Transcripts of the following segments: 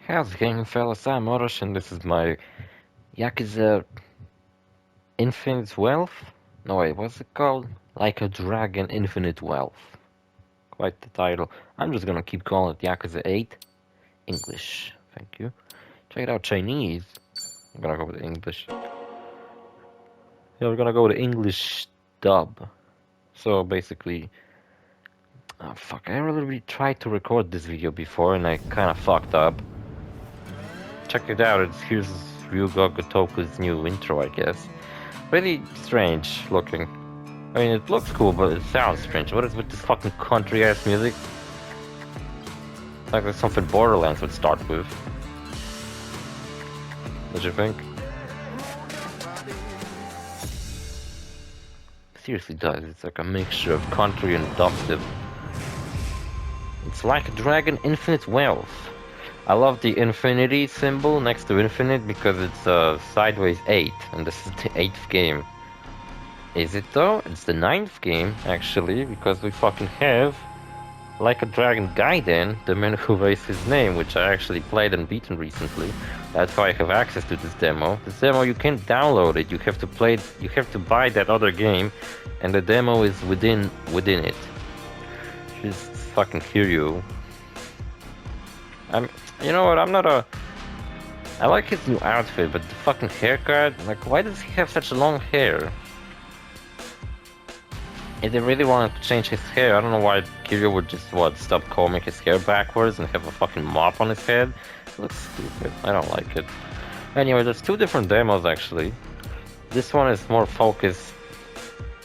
How's it going, fellas? I'm OrosZ, and this is my Yakuza Infinite Wealth? No, wait, what's it called? Like a Dragon Infinite Wealth. Quite the title. I'm just gonna keep calling it Yakuza 8. English. Thank you. Check it out, Chinese. I'm gonna go with English. Yeah, we're gonna go with English dub. So basically, oh fuck, I really tried to record this video before and I kinda fucked up. Check it out, here's Ryuga Gotoku's new intro, I guess. Really strange looking. I mean, it looks cool, but it sounds strange. What is with this fucking country-ass music? Like something Borderlands would start with. What you think? Seriously does. It's like a mixture of country and dubstep. It's like a Dragon Infinite Wealth. I love the infinity symbol next to infinite because it's sideways 8, and this is the 8th game. Is it though? It's the 9th game, actually, because we fucking have Like a Dragon Gaiden, the man who raised his name, which I actually played and beaten recently. That's why I have access to this demo. This demo, you can't download it, you have to play it, you have to buy that other game, and the demo is within it. Just fucking Kiryu. You know what, I like his new outfit, but the fucking haircut, like, why does he have such long hair? If they really wanted to change his hair, I don't know why Kiryu would just, stop combing his hair backwards and have a fucking mop on his head. It looks stupid. I don't like it. Anyway, there's two different demos, actually. This one is more focused.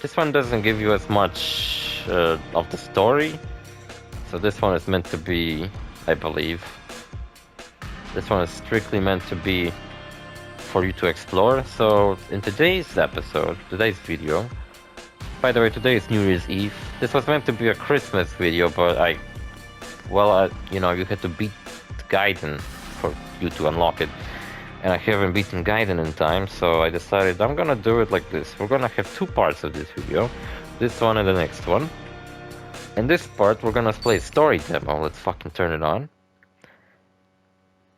This one doesn't give you as much of the story. So this one is meant to be, I believe. This one is strictly meant to be for you to explore. So in today's video, by the way, today is New Year's Eve. This was meant to be a Christmas video, but you know, you had to beat Gaiden for you to unlock it. And I haven't beaten Gaiden in time, so I decided I'm gonna do it like this. We're gonna have two parts of this video. This one and the next one. In this part, we're gonna play a story demo. Let's fucking turn it on.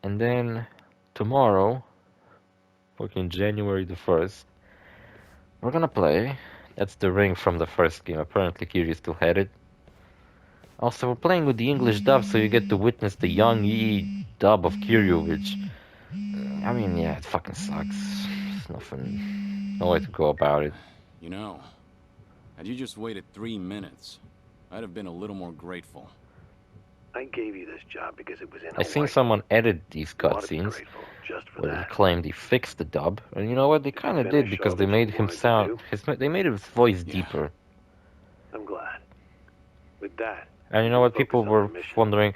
And then, tomorrow, fucking January the 1st, we're gonna play. That's the ring from the first game. Apparently Kiryu still had it. Also, we're playing with the English dub, so you get to witness the young Yi dub of Kiryu, which... I mean, yeah, it fucking sucks. There's nothing... no way to go about it. You know, had you just waited 3 minutes, I'd have been a little more grateful. I gave you this job because it was in I seen someone edit these cutscenes where they claimed he fixed the dub, and you know what? They kind of did, because they made him sound... they made his voice deeper. I'm glad. With that... And you know what? People were wondering,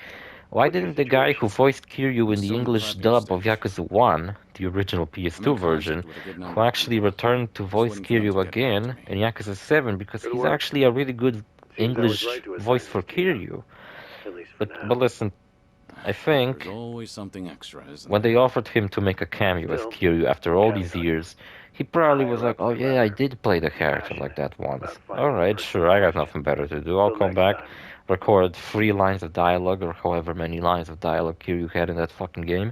why didn't the guy who voiced Kiryu in the English dub of Yakuza 1, the original PS2 version, who actually returned to voice Kiryu again in Yakuza 7, because he's actually a really good English voice for Kiryu. But listen, I think always something extra, when they offered him to make a cameo as Kiryu after all these years, he probably was like, oh yeah, I did play the character like that once. Alright, sure, I got nothing better to do. I'll come back, record 3 lines of dialogue, or however many lines of dialogue Kiryu had in that fucking game.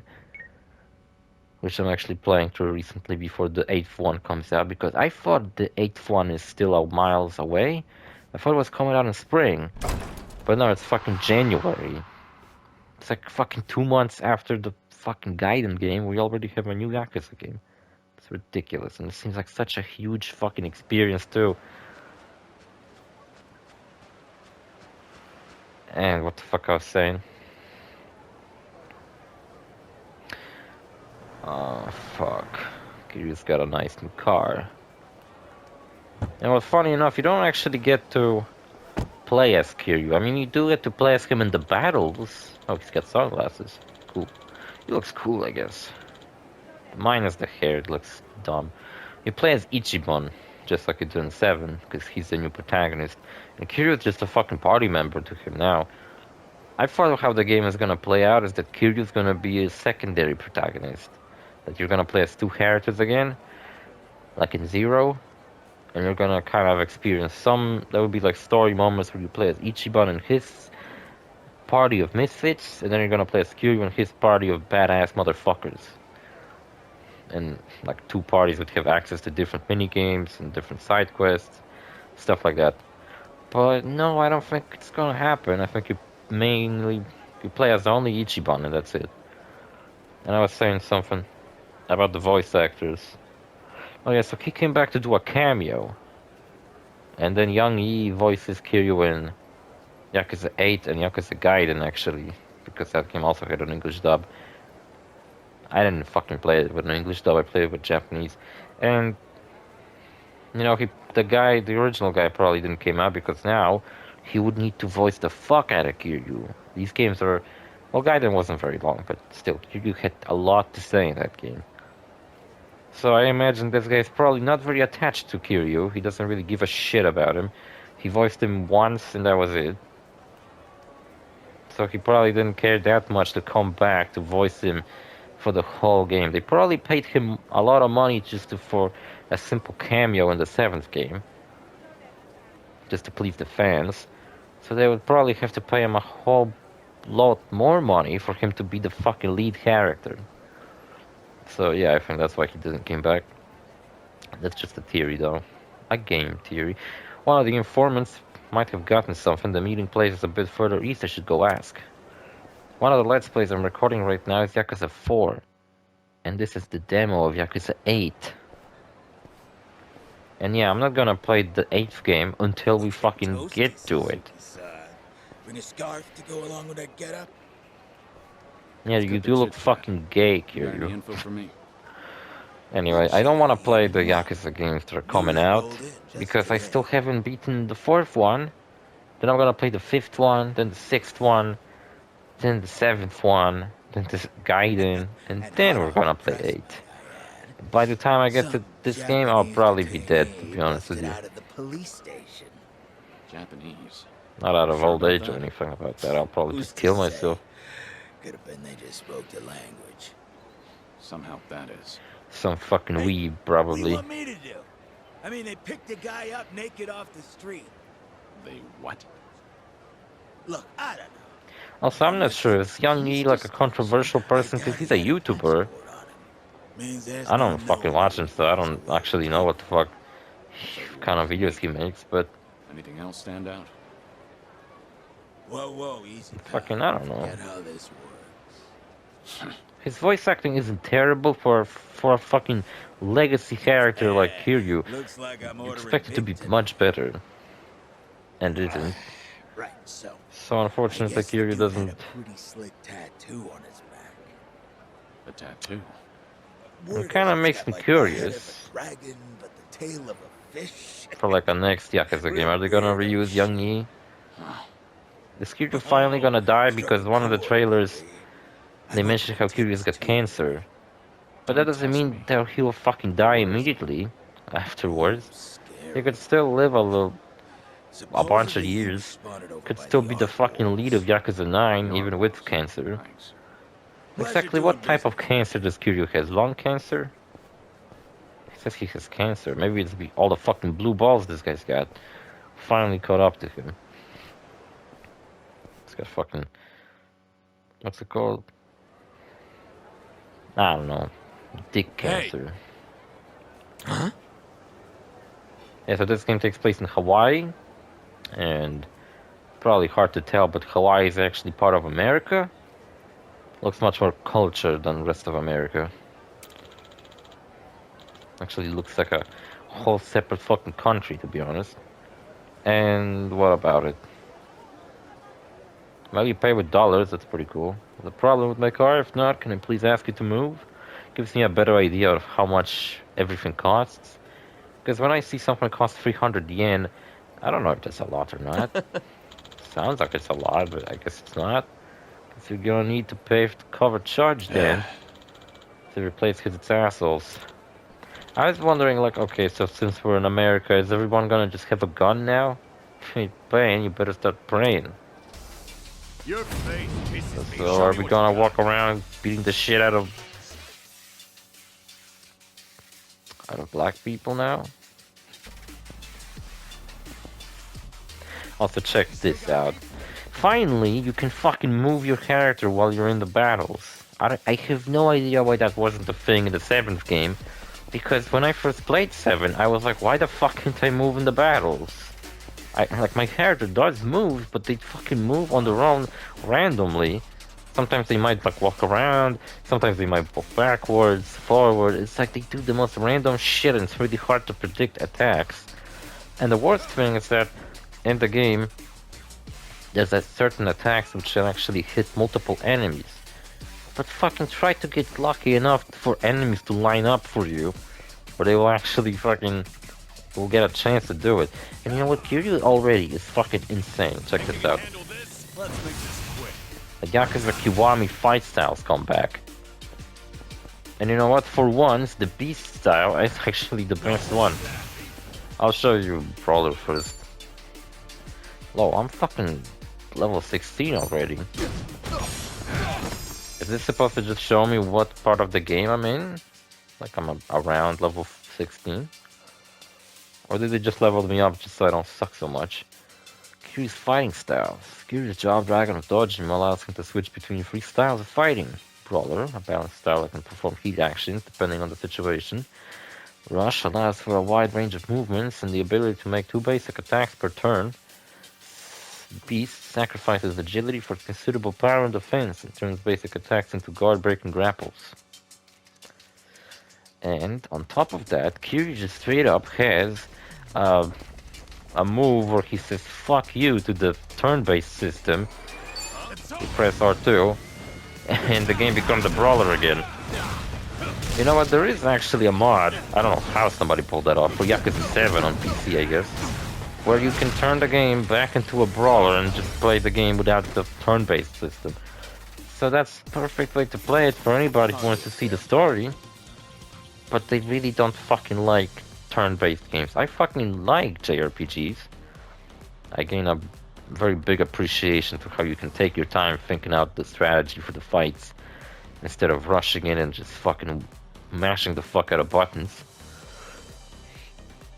Which I'm actually playing through recently before the 8th one comes out, because I thought the 8th one is still miles away. I thought it was coming out in spring. But no, it's fucking January. It's like fucking 2 months after the fucking Gaiden game, we already have a new Yakuza game. It's ridiculous, and it seems like such a huge fucking experience too. And what the fuck I was saying? Oh, fuck. Kiryu's got a nice new car. And well, funny enough, you don't actually get to play as Kiryu. I mean, you do get to play as him in the battles. Oh, he's got sunglasses. Cool. He looks cool, I guess. Minus the hair, it looks dumb. You play as Ichiban, just like you do in 7, because he's the new protagonist. And Kiryu is just a fucking party member to him now. I thought how the game is gonna play out is that Kiryu is gonna be a secondary protagonist. That you're gonna play as 2 characters again, like in 0. And you're gonna kind of experience some... there will be like story moments where you play as Ichiban and his party of misfits, and then you're gonna play as Kiryu and his party of badass motherfuckers. And like two parties would have access to different mini games and different side quests, stuff like that. But no, I don't think it's gonna happen. I think you play as only Ichiban and that's it. And I was saying something about the voice actors. Oh yeah, so he came back to do a cameo. And then Young Yi voices Kiryu in Yakuza 8 and Yakuza Gaiden actually, because that game also had an English dub. I didn't fucking play it with an English dub, I played it with Japanese. And, you know, the original guy probably didn't came out because now he would need to voice the fuck out of Kiryu. These games are, well, Gaiden wasn't very long, but still, Kiryu had a lot to say in that game. So I imagine this guy's probably not very attached to Kiryu. He doesn't really give a shit about him. He voiced him once and that was it. So he probably didn't care that much to come back to voice him for the whole game. They probably paid him a lot of money for a simple cameo in the 7th game. Just to please the fans. So they would probably have to pay him a whole lot more money for him to be the fucking lead character. So yeah, I think that's why he didn't come back. That's just a theory though. A game theory. One of the informants might have gotten something. The meeting place is a bit further east, I should go ask. One of the Let's Plays I'm recording right now is Yakuza 4. And this is the demo of Yakuza 8. And yeah, I'm not gonna play the 8th game until we fucking get to it. Bring a scarf to go along with that getup. Yeah, you do look fucking gay, You got any Kiryu. info for me? Anyway, I don't want to play the Yakuza games that are coming out, because I still haven't beaten the 4th one. Then I'm gonna play the 5th one, then the 6th one, then the 7th one, then this Gaiden, and then we're gonna play 8. By the time I get to this game, I'll probably be dead, to be honest with you. Out of the police station. Japanese. Not out of Sure old about age or that? anything about that, I'll probably Who's just to kill say? myself. Could have been they just spoke the language. Somehow that is. Some fucking weeb, What do you probably. want me to do? I mean, they picked a guy up naked off the street. They what? Look, I don't know. Also, I'm not sure, is Young Yi like a controversial person, because he's a YouTuber. I don't fucking watch him, so I don't actually know what the fuck kind of videos he makes, but Anything else stand out? Whoa, easy. fucking, I don't know. Forget how this works. His voice acting isn't terrible for a fucking legacy character like Kiryu. Looks like I'm You ordering expect it to be pizza. much better. And it isn't. Right, so. So I unfortunately guess the Kiryu dude doesn't. had a pretty slick tattoo on his back. A tattoo. Word kinda is he's makes got, me like, curious. the head of a dragon, but the tail of a fish. For like a next Yakuza game, are they gonna reuse Young Yi? Is Kiryu finally gonna die? Because one of the trailers, they mentioned how Kiryu's got cancer. But that doesn't mean that he'll fucking die immediately afterwards. He could still live a bunch of years. Could still be the fucking lead of Yakuza 9, even with cancer. Thanks. Exactly what type of cancer does Kiryu has? Lung cancer? He says he has cancer. Maybe it's all the fucking blue balls this guy's got. Finally caught up to him. He's got fucking... What's it called? I don't know. Dick cancer. Huh? Yeah, so this game takes place in Hawaii. And probably hard to tell, but Hawaii is actually part of America. Looks much more cultured than the rest of America. Actually looks like a whole separate fucking country, to be honest. And what about it? Well, you pay with dollars, that's pretty cool. The problem with my car? If not, can I please ask you to move? Gives me a better idea of how much everything costs. Because when I see something cost 300 yen, I don't know if that's a lot or not. Sounds like it's a lot, but I guess it's not. Because you're gonna need to pay to cover charge then. To replace his assholes. I was wondering, like, okay, so since we're in America, is everyone gonna just have a gun now? If you're paying, you better start praying. Your face pisses me. So are we gonna walk around beating the shit out of black people now? Also check this out. finally, you can fucking move your character while you're in the battles. I have no idea why that wasn't a thing in the 7th game, because when I first played 7, I was like, why the fuck can't I move in the battles? Like, my character does move, but they fucking move on their own randomly. Sometimes they might, like, walk around, sometimes they might walk backwards, forward. It's like they do the most random shit, and it's really hard to predict attacks. And the worst thing is that, in the game, there's a certain attacks which can actually hit multiple enemies. But fucking try to get lucky enough for enemies to line up for you, or they will actually fucking will get a chance to do it. And you know what? Kiryu already is fucking insane. Check this out. The Yakuza Kiwami fight styles come back. And you know what? For once, the beast style is actually the best one. I'll show you Brawler first. Low, I'm fucking level 16 already. Is this supposed to just show me what part of the game I'm in? Like I'm around level 16? Or did they just level me up just so I don't suck so much? Kiryu's fighting styles. Kiryu's Job Dragon of dodging allows him to switch between 3 styles of fighting. Brawler, a balanced style that can perform heat actions depending on the situation. Rush allows for a wide range of movements and the ability to make 2 basic attacks per turn. Beast sacrifices agility for considerable power and defense and turns basic attacks into guard-breaking grapples. And on top of that, Kiryu just straight up has a move where he says fuck you to the turn-based system. You press R2 and the game becomes a brawler again. You know what, there is actually a mod, I don't know how somebody pulled that off, for Yakuza 7 on PC I guess, where you can turn the game back into a brawler and just play the game without the turn-based system. So that's the perfect way to play it for anybody who wants to see the story. But they really don't fucking like turn-based games. I fucking like JRPGs. I gain a very big appreciation for how you can take your time thinking out the strategy for the fights instead of rushing in and just fucking mashing the fuck out of buttons.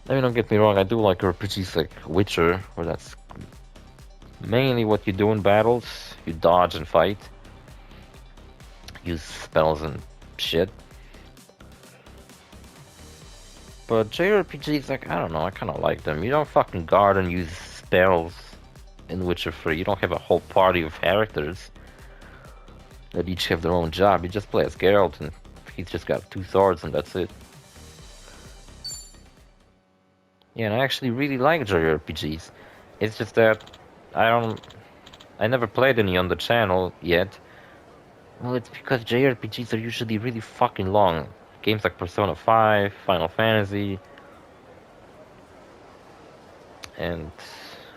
I mean, don't get me wrong, I do like RPGs like Witcher, where that's mainly what you do in battles. You dodge and fight. Use spells and shit. But JRPGs, like, I don't know, I kinda like them. You don't fucking guard and use spells in Witcher 3. You don't have a whole party of characters that each have their own job. You just play as Geralt and he's just got 2 swords and that's it. Yeah, and I actually really like JRPGs. It's just that I never played any on the channel yet. Well, it's because JRPGs are usually really fucking long. Games like Persona 5, Final Fantasy. And,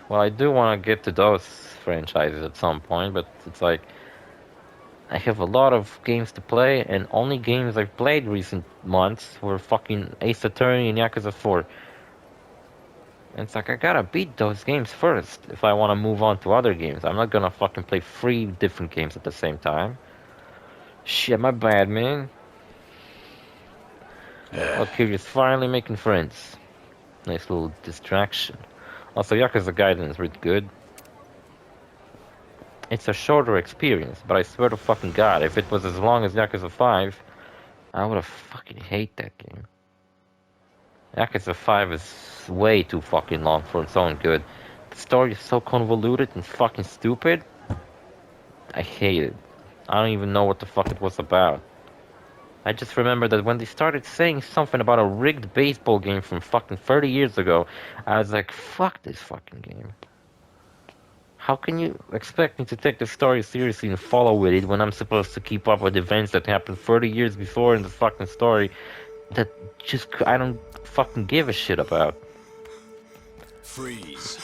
well, I do want to get to those franchises at some point, but it's like, I have a lot of games to play, and only games I've played recent months were fucking Ace Attorney and Yakuza 4. And it's like, I gotta beat those games first if I want to move on to other games. I'm not gonna fucking play 3 different games at the same time. Shit, my bad, man. Okay, just finally making friends. Nice little distraction. Also, Yakuza Gaiden is really good. It's a shorter experience, but I swear to fucking God, if it was as long as Yakuza 5, I would have fucking hate that game. Yakuza 5 is way too fucking long for its own good. The story is so convoluted and fucking stupid. I hate it. I don't even know what the fuck it was about. I just remember that when they started saying something about a rigged baseball game from fucking 30 years ago, I was like, fuck this fucking game. How can you expect me to take the story seriously and follow with it when I'm supposed to keep up with events that happened 30 years before in the fucking story that just I don't fucking give a shit about? Freeze.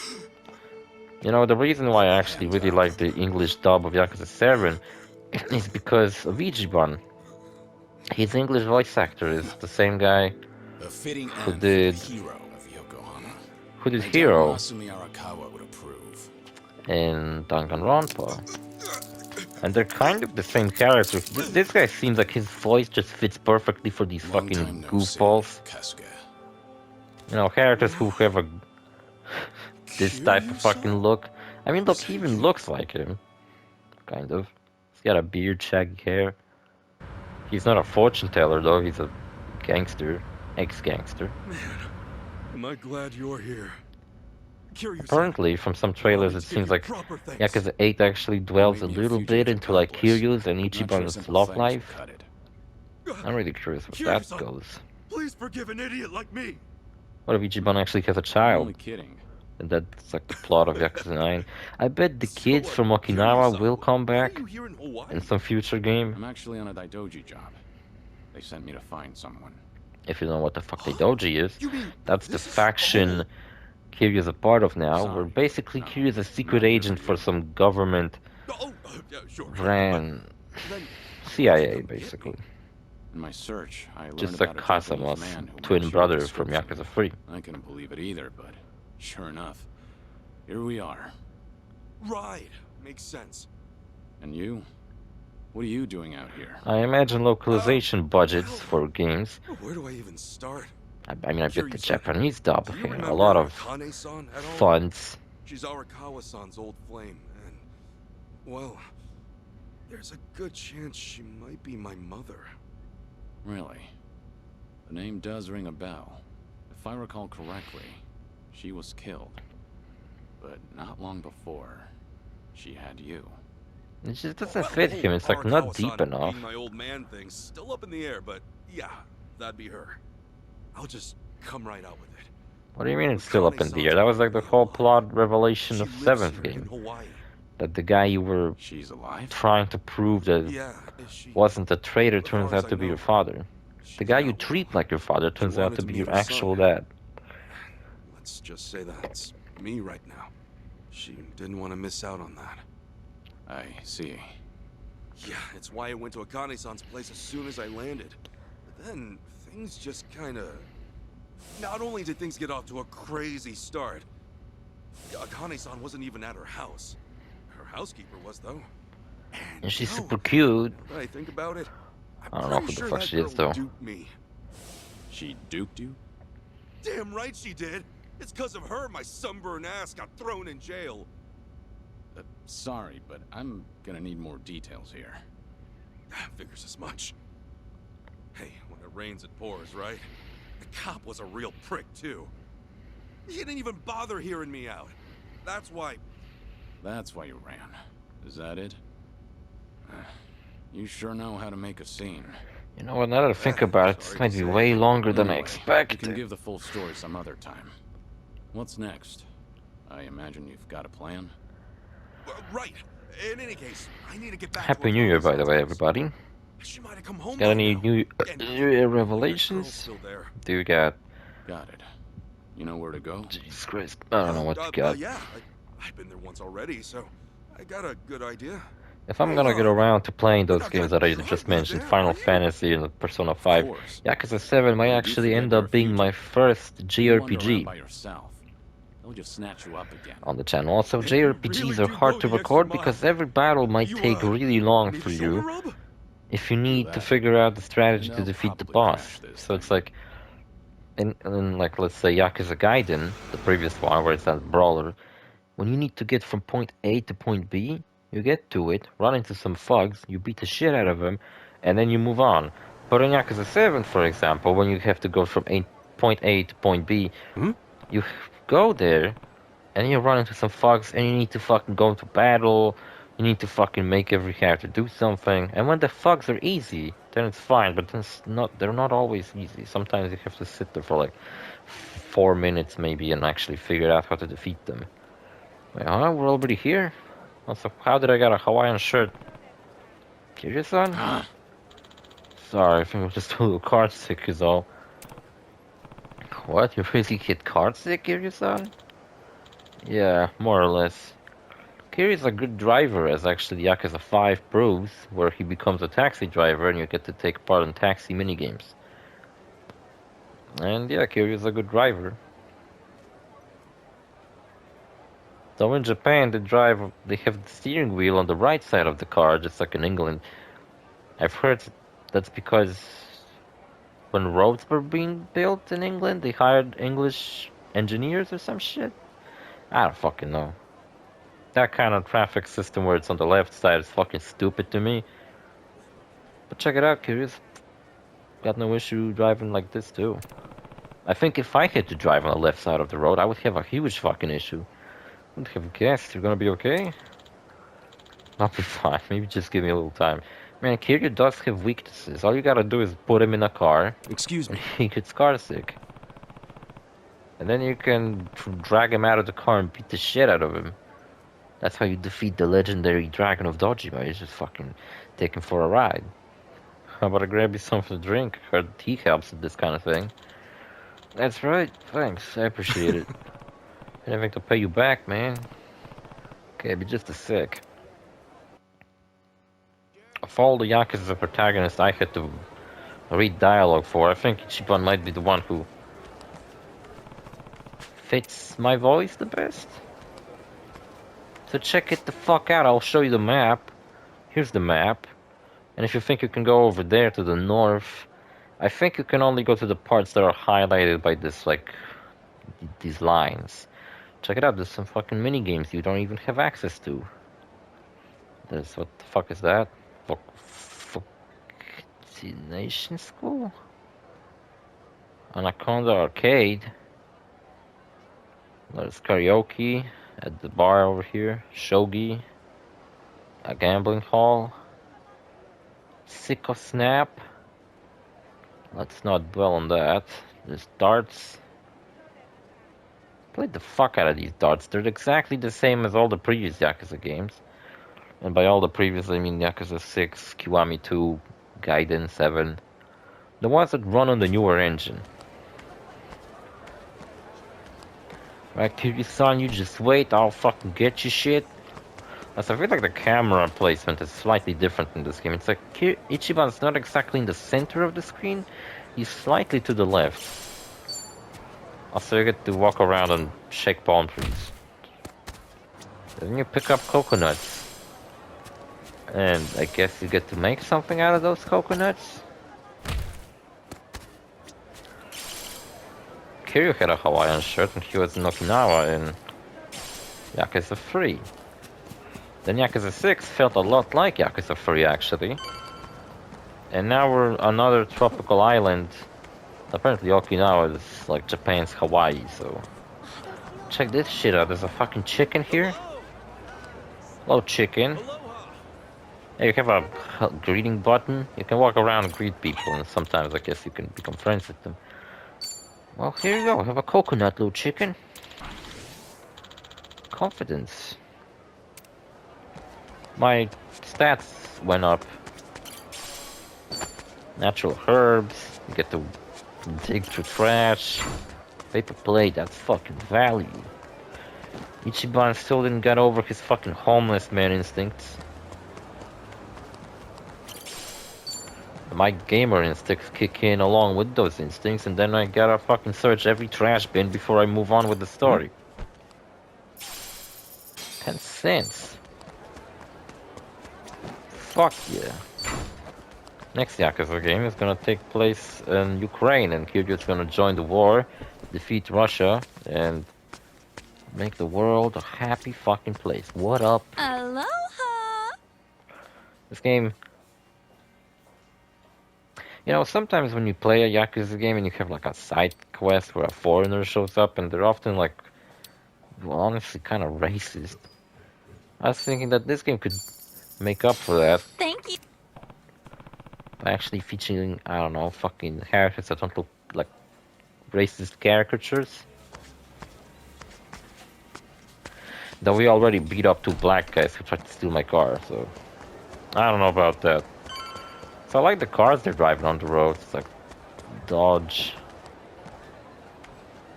You know, the reason why I actually really like the English dub of Yakuza 7 is because of Ichiban. His English voice actor is the same guy A fitting who end did for the hero of Yokohama. who did I doubt Hero Masumi Arakawa would approve. in Danganronpa. And they're kind of the same characters. This guy seems like his voice just fits perfectly for these Long fucking time no goofballs. see, Kasuga. You know, characters who have a this type of fucking look. I mean, look, he even looks like him. Kind of. He's got a beard, shaggy hair. He's not a fortune teller, though. He's a gangster. Ex-gangster. Man, am I glad you're here. Kiryu-san, Apparently, from some allow me trailers, to it give seems you like proper thanks. Yakuza 8 actually dwells a Maybe a little bit fugitive into like accomplice. Kiryu's and Not sure Ichiban's simple love thanks will life. cut it. I'm really curious where that Kiryu-san, goes. Please forgive an idiot like me. What if Ichiban actually has a I'm child? only kidding. And that's like the plot of Yakuza 9. I bet the So, kids from Okinawa Kiryu-san, will come why are back you here in Hawaii? in some future game. I'm actually on a Daidoji job. They sent me to find someone. If you know what the fuck the Doji is. You mean That's the this is- faction Kiryu's a part of now, where Sorry. basically No, Kiryu's a secret not agent really. for some government Yeah, sure. ran But then, CIA, why'd you come basically. get me? In my search, I learned Just like about a Japanese Kasamas, man who twin matched your brother from description. Yakuza 3. I couldn't believe it either, but sure enough, here we are. Right, makes sense. And you? What are you doing out here? I imagine localization budgets for games. Where do I even start? I mean, I bet the Kiryu-san, Japanese dub Do you had remember a lot of Akane-san at all? funds. She's Arakawa-san's old flame, and, well, there's a good chance she might be my mother. Really? The name does ring a bell. If I recall correctly, she was killed. But not long before, she had you. It just doesn't fit him. It's like not deep Arakawa-san enough. being my old man thing's still up in the air, but yeah, that'd be her. I'll just come right out with it. What do you mean it's still up in the air? That was like the whole plot revelation She of lives 7th here in game. Hawaii. That the guy you were She's alive? trying to prove that Yeah, is she? wasn't a traitor As far turns as out I to be know, your father. she's The guy you not. treat like your father turns out wanted to to be meet your her son. actual dad. Let's just say that's me right now. She didn't want to miss out on that. I see. Yeah, it's why I went to Akane-san's place as soon as I landed. But then, things just kinda... Not only did things get off to a crazy start, Akane-san wasn't even at her house. Her housekeeper was, though. And she's no, super cute. now that I think about it, I I'm don't know pretty who the sure fuck that she is, girl though. duped me. She duped you? Damn right she did! It's because of her my sunburned ass got thrown in jail. Sorry, but I'm gonna need more details here. Figures as much. Hey, when it rains, it pours, right? The cop was a real prick, too. He didn't even bother hearing me out. That's why... That's why you ran. Is that it? You sure know how to make a scene. You know what, now that I think about it, this Sorry might to be say. way longer than I Anyway, You expected. can give the full story some other time. What's next? I imagine you've got a plan? Right. In any case, I need to get back Happy to New Year, by the way, Akane-san's everybody. house. She might have come home Got by any now. New And New Year maybe that revelations? girl's still there. Do you got? Got it. You know where to go? Jesus Christ, I don't know what you got. Yeah, I've been there once already, so I got a good idea. If I'm gonna get around to playing those games that I just mentioned, there, Final are you? Fantasy and Persona Of 5, course. Yakuza 7 might But you actually forget end you're a up being my fugitive. first You wander around JRPG by yourself. They'll just snatch you up again. on the channel. Also, And you JRPGs really are do hard go to the extra record mile. because every battle might You, take really long need a for shoulder you rub? if you need to that. figure out the strategy And to they'll defeat the probably boss. crash this So it's thing. like, in like let's say Yakuza Gaiden, the previous one where it's that brawler, when you need to get from point A to point B, you get to it, run into some thugs, you beat the shit out of them, and then you move on. But in Yakuza 7, for example, when you have to go from point A to point B, you go there, and you run into some thugs, and you need to fucking go to battle, you need to fucking make every character do something, and when the thugs are easy, then it's fine, but they're not always easy. Sometimes you have to sit there for like 4 minutes maybe and actually figure out how to defeat them. Wait, huh? We're already here? Also, how did I get a Hawaiian shirt? Kiryu-san? Sorry, I think it was just a little card sick is all. What? You really get card sick, Kiryu-san? Yeah, more or less. Kiryu's a good driver, as actually Yakuza 5 proves, where he becomes a taxi driver and you get to take part in taxi minigames. And yeah, Kiryu's a good driver. So in Japan, they have the steering wheel on the right side of the car, just like in England. I've heard that's because when roads were being built in England, they hired English engineers or some shit. I don't fucking know. that kind of traffic system where it's on the left side is fucking stupid to me. But check it out, Curious. Got no issue driving like this too. I think if I had to drive on the left side of the road, I would have a huge fucking issue. I would have guessed. You're gonna be okay? I'll be fine. Maybe just give me a little time. Man, Kiryu does have weaknesses. All you gotta do is put him in a car, Excuse and me. he gets car sick. And then you can drag him out of the car and beat the shit out of him. That's how you defeat the legendary Dragon of Dojima. You just fucking take him for a ride. How about I grab you something to drink? Heard he helps with this kind of thing. That's right. Thanks. I appreciate it. Anything to pay you back, man. Okay, be just a sec. Of all the Yakuza protagonists I had to read dialogue for, I think Ichiban might be the one who fits my voice the best. So check it the fuck out. I'll show you the map. Here's the map. And if you think you can go over there to the north, I think you can only go to the parts that are highlighted by this, like, these lines. Check it out, there's some fucking mini games you don't even have access to. There's, what the fuck is that? Vaccination School? Anaconda Arcade. There's karaoke at the bar over here. Shogi. A gambling hall. Sicko Snap. Let's not dwell on that. There's darts. Played the fuck out of these darts. They're exactly the same as all the previous Yakuza games. And by all the previous, I mean Yakuza 6, Kiwami 2, Gaiden 7. The ones that run on the newer engine. Right, Kiryu-san, you just wait, I'll fucking get you shit. As I feel like the camera placement is slightly different in this game. It's like Ichiban's not exactly in the center of the screen. He's slightly to the left. Also, you get to walk around and shake palm trees. Then you pick up coconuts. And I guess you get to make something out of those coconuts? Kiryu had a Hawaiian shirt and he was in Okinawa in Yakuza 3. Then Yakuza 6 felt a lot like Yakuza 3 actually. And now we're another tropical island. Apparently Okinawa is like Japan's Hawaii, so... Check this shit out, there's a fucking chicken here. Hello chicken. Hey, you have a greeting button. You can walk around and greet people, and sometimes I guess you can become friends with them. Well, here you go, have a coconut, little chicken. Confidence. My stats went up. Natural herbs, you get to dig through trash. Paper plate, that's fucking value. Ichiban still didn't get over his fucking homeless man instincts. My gamer instincts kick in along with those instincts, and then I gotta fucking search every trash bin before I move on with the story. 10 cents. Fuck yeah. Next Yakuza game is gonna take place in Ukraine, and Kiryu's gonna join the war, defeat Russia, and make the world a happy fucking place. What up? Aloha! This game... You know, sometimes when you play a Yakuza game and you have like a side quest where a foreigner shows up, and they're often like, well, honestly kind of racist. I was thinking that this game could make up for that Thank you. by actually featuring, I don't know, fucking characters that don't look like racist caricatures. Though we already beat up 2 black guys who tried to steal my car, so I don't know about that. So I like the cars they're driving on the road. It's like Dodge.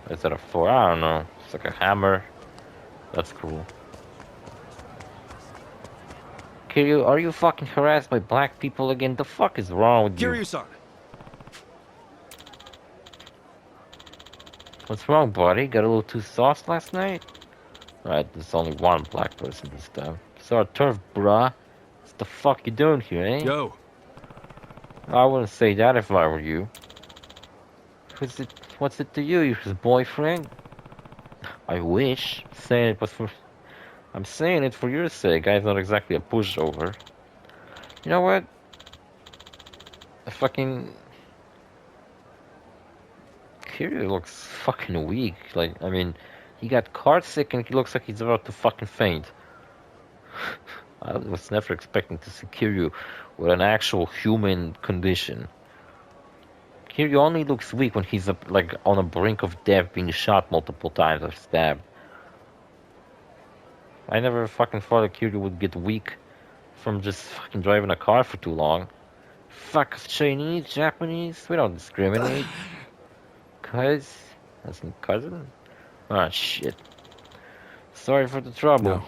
Is that a 4? I don't know. It's like a Hammer. That's cool. Kiryu, are you fucking harassed by black people again? The fuck is wrong with you? Kiryu-san! What's wrong, buddy? Got a little too soft last night? Right, there's only one black person this time. So our turf, bruh. What the fuck you doing here, eh? Yo! I wouldn't say that if I were you. What's it to you? You're his boyfriend? I wish. Saying it was for... I'm saying it for your sake. Guy's not exactly a pushover. You know what? The fucking Kiryu looks fucking weak. Like, I mean, he got card sick and he looks like he's about to fucking faint. I was never expecting to see Kiryu with an actual human condition. Kiryu only looks weak when he's like on the brink of death, being shot multiple times or stabbed. I never fucking thought that Kiryu would get weak from just fucking driving a car for too long. Fuck Chinese, Japanese, we don't discriminate. Cuz, that's my cousin. Ah shit. Sorry for the trouble. No.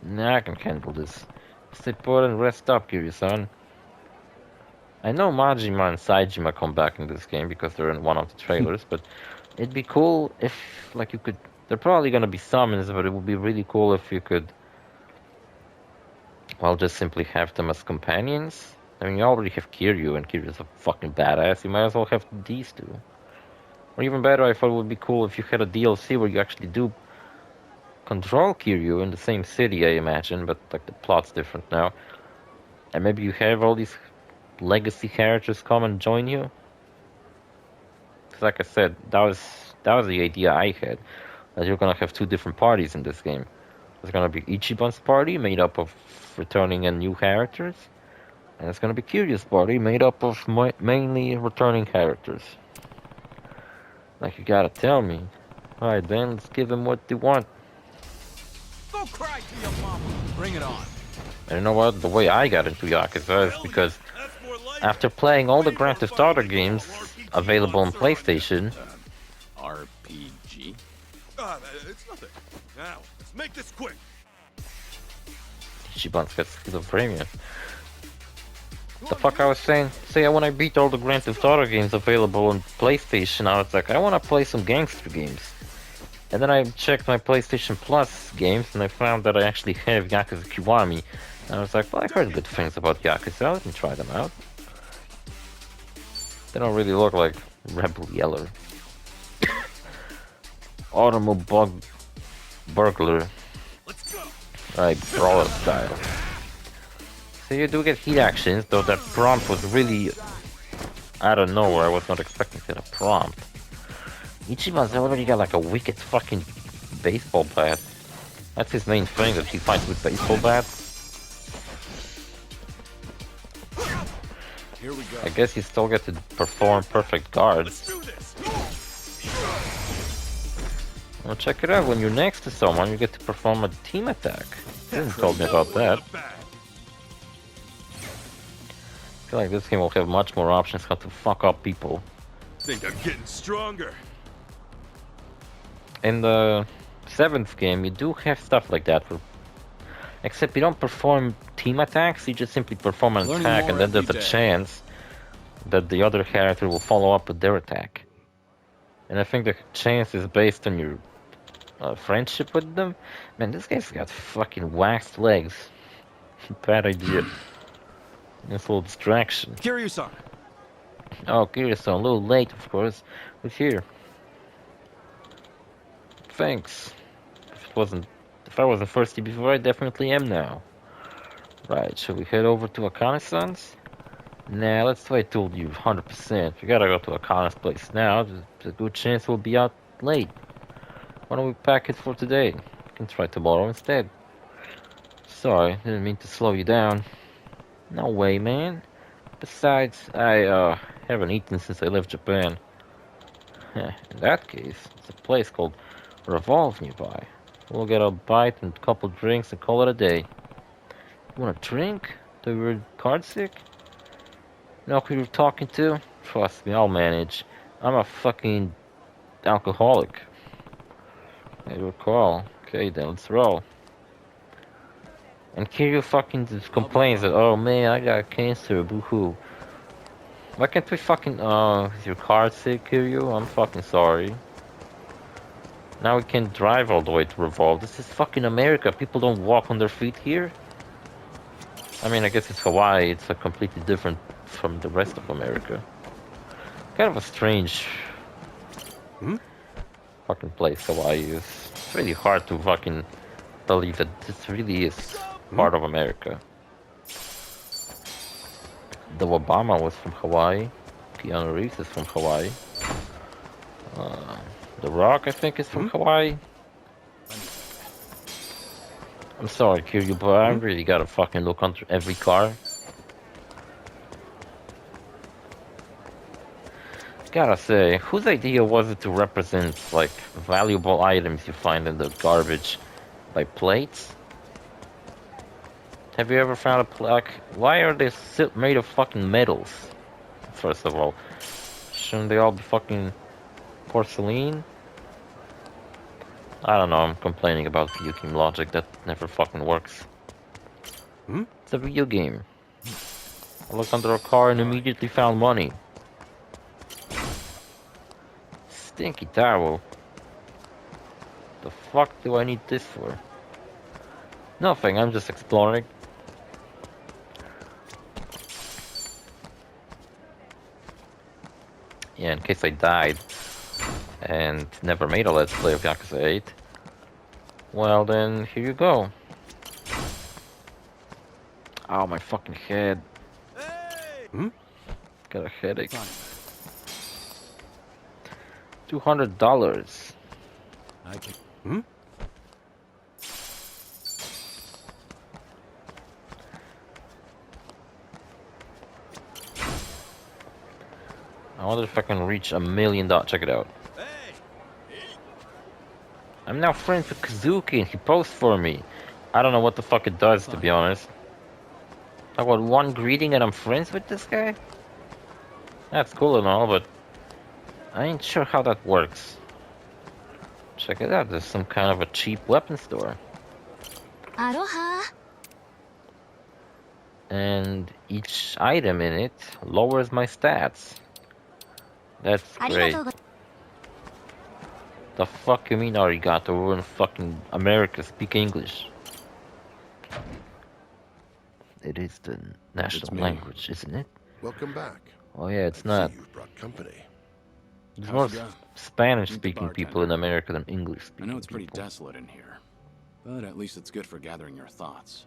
Nah, I can handle this. Stay put and rest up, Kiryu-san. I know Majima and Saejima come back in this game because they're in one of the trailers, but it'd be cool if, like, you could... They're probably gonna be summons, but it would be really cool if you could... Well, just simply have them as companions. I mean, you already have Kiryu, and Kiryu's a fucking badass. You might as well have these two. Or even better, I thought it would be cool if you had a DLC where you actually do control Kiryu in the same city, I imagine, but like the plot's different now. And maybe you have all these legacy characters come and join you. 'Cause like I said, that was the idea I had, that you're gonna have two different parties in this game. There's gonna be Ichiban's party made up of returning and new characters, and it's gonna be Kiryu's party made up of mainly returning characters. Like, you gotta tell me. Alright then, let's give them what they want. Go cry to your mama. Bring it on. And you know what? The way I got into Yakuza is because after playing all the Grand Theft Auto games available on PlayStation, RPG? It's nothing. Now, let's make this quick. Ichiban's got schizophrenia. The fuck I was saying? Say when I beat all the Grand Theft Auto games available on PlayStation, I was like, I wanna play some gangster games. And then I checked my PlayStation Plus games and I found that I actually have Yakuza Kiwami. And I was like, well, I heard good things about Yakuza, let me try them out. They don't really look like Rebel Yellow. Automobile burglar. Let's go. Like brawler style. So you do get heat actions, though that prompt was really out of nowhere. I was not expecting to get a prompt. Ichiban's already got like a wicked fucking baseball bat. That's his main thing, that he fights with baseball bats. Here we go. I guess you still get to perform perfect guards. Do this. Well, check it out, when you're next to someone, you get to perform a team attack. You didn't tell me about that. I feel like this game will have much more options how to fuck up people. Think I'm getting stronger. In the 7th game, you do have stuff like that, except you don't perform team attacks, you just simply perform an Learning attack, more and then there's a every day. chance that the other character will follow up with their attack. And I think the chance is based on your friendship with them. Man, this guy's got fucking waxed legs. Bad idea. This little distraction. Kiryu-san. Oh, Kiryu-san, a little late, of course. But here. Thanks. If I wasn't thirsty before, I definitely am now. Right, shall we head over to Akane-san's? Nah, let's wait till you 100%. We gotta go to Akane's place now. There's a good chance we'll be out late. Why don't we pack it for today? We can try tomorrow instead. Sorry, didn't mean to slow you down. No way, man. Besides, I haven't eaten since I left Japan. In that case, it's a place called Revolve nearby. We'll get a bite and a couple drinks and call it a day. You want a drink? Do you card sick? You know who you're talking to? Trust me, I'll manage. I'm a fucking alcoholic. I recall. Okay, then let's roll. And Kiryu fucking just complains that, oh man, I got cancer, boo-hoo. Why can't we fucking, is your card sick, Kiryu? I'm fucking sorry. Now we can drive all the way to Revolve. This is fucking America. People don't walk on their feet here. I mean, I guess it's Hawaii. It's a completely different from the rest of America. Kind of a strange fucking place Hawaii is. It's really hard to fucking believe that this really is part of America. Though Obama was from Hawaii, Keanu Reeves is from Hawaii. Uh, The Rock, I think, is from Hawaii. I'm sorry, Kiryu, but I really gotta fucking look under every car. Gotta say, whose idea was it to represent, like, valuable items you find in the garbage by plates? Have you ever found like, why are they still made of fucking metals? First of all, shouldn't they all be fucking porcelain? I don't know, I'm complaining about video game logic that never fucking works. It's a video game. I looked under a car and immediately found money. Stinky towel. The fuck do I need this for? Nothing, I'm just exploring. Yeah, in case I died and never made a Let's Play of Yakuza 8, well then, here you go. Ow, my fucking head. Got a headache. $200. I can. I wonder if I can reach $1 million. Check it out. I'm now friends with Kazuki and he posts for me. I don't know what the fuck it does, to be honest. I got one greeting and I'm friends with this guy? That's cool and all, but I ain't sure how that works. Check it out, there's some kind of a cheap weapon store. Aloha. And each item in it lowers my stats. That's great. The fuck you mean arigato? We're in fucking America, speak English. It is the national language, isn't it? Welcome back. Oh yeah, it's I not. see you've brought company. There's How's more it going? Spanish-speaking people in America than English-speaking I know it's pretty people. desolate in here, but at least it's good for gathering your thoughts.